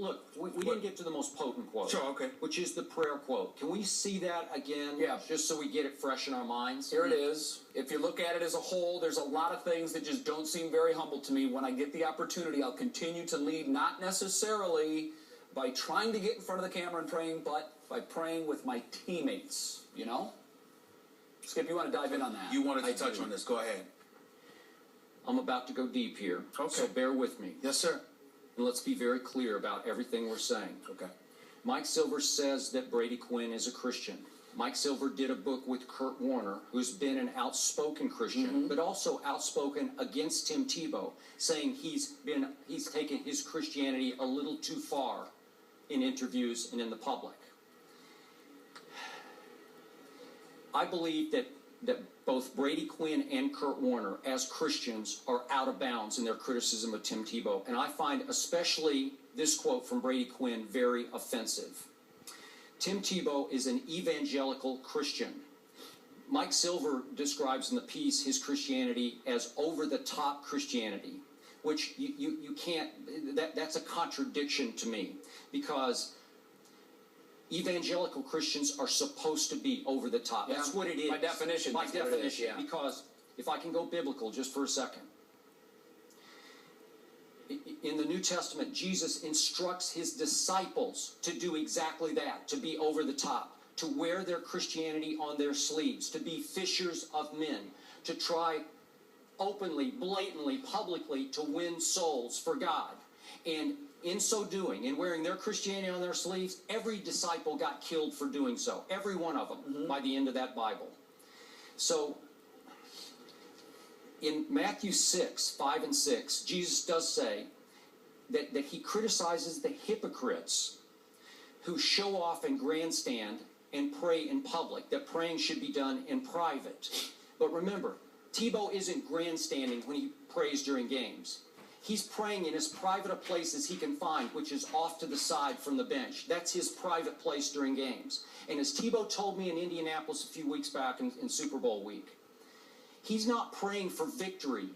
look, we didn't get to the most potent quote. Sure, okay. Which is the prayer quote. Can we see that again? Yeah. Just so we get it fresh in our minds? Here it is. If you look at it as a whole, there's a lot of things that just don't seem very humble to me. When I get the opportunity, I'll continue to lead, not necessarily by trying to get in front of the camera and praying, but by praying with my teammates, you know? Skip, you want to dive in on that? You wanted to touch on this. Go ahead. I'm about to go deep here, so bear with me. Yes, sir. And let's be very clear about everything we're saying. Okay. Mike Silver says that Brady Quinn is a Christian. Mike Silver did a book with Kurt Warner, who's been an outspoken Christian, but also outspoken against Tim Tebow, saying he's taken his Christianity a little too far in interviews and in the public. I believe that both Brady Quinn and Kurt Warner, as Christians, are out of bounds in their criticism of Tim Tebow. And I find especially this quote from Brady Quinn very offensive. Tim Tebow is an evangelical Christian. Mike Silver describes in the piece his Christianity as over-the-top Christianity, which you can't, that's a contradiction to me, because evangelical Christians are supposed to be over the top. Yeah. That's what it is. By definition. By definition. Yeah. Because if I can go biblical just for a second. In the New Testament, Jesus instructs his disciples to do exactly that, to be over the top, to wear their Christianity on their sleeves, to be fishers of men, to try openly, blatantly, publicly to win souls for God. And in so doing, in wearing their Christianity on their sleeves, every disciple got killed for doing so. Every one of them, by the end of that Bible. So, in Matthew 6, 5 and 6, Jesus does say that he criticizes the hypocrites who show off and grandstand and pray in public, that praying should be done in private. But remember, Tebow isn't grandstanding when he prays during games. He's praying in as private a place as he can find, which is off to the side from the bench. That's his private place during games. And as Tebow told me in Indianapolis a few weeks back in Super Bowl week, he's not praying for victory.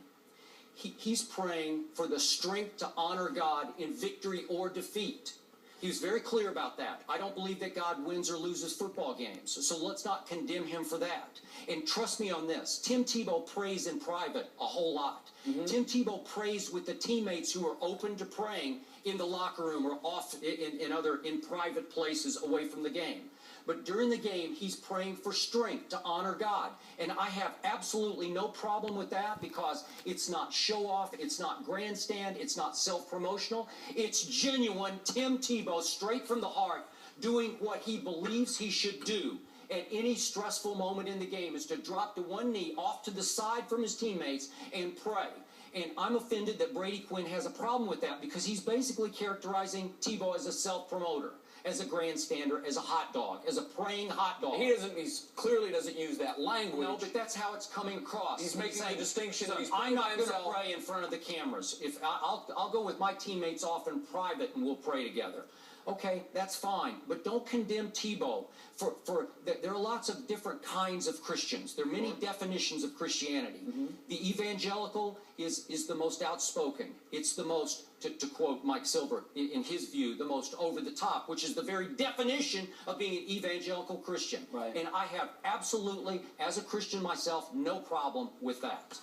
He's praying for the strength to honor God in victory or defeat. He was very clear about that. I don't believe that God wins or loses football games, so let's not condemn him for that. And trust me on this, Tim Tebow prays in private a whole lot. Tim Tebow prays with the teammates who are open to praying in the locker room or off in private places away from the game. But during the game, he's praying for strength to honor God. And I have absolutely no problem with that, because it's not show off, it's not grandstand, it's not self-promotional. It's genuine Tim Tebow, straight from the heart, doing what he believes he should do at any stressful moment in the game, is to drop to one knee off to the side from his teammates and pray. And I'm offended that Brady Quinn has a problem with that, because he's basically characterizing Tebow as a self-promoter, as a grandstander, as a hot dog, as a praying hot dog. He clearly doesn't use that language. No, but that's how it's coming across. He's making the distinction that he's I'm not going to himself. pray in front of the cameras. If I'll go with my teammates off in private and we'll pray together. Okay, that's fine, but don't condemn Tebow there are lots of different kinds of Christians. There are many definitions of Christianity. The evangelical is the most outspoken. It's the most, to quote Mike Silver, in his view, the most over the top, which is the very definition of being an evangelical Christian. Right. And I have absolutely, as a Christian myself, no problem with that.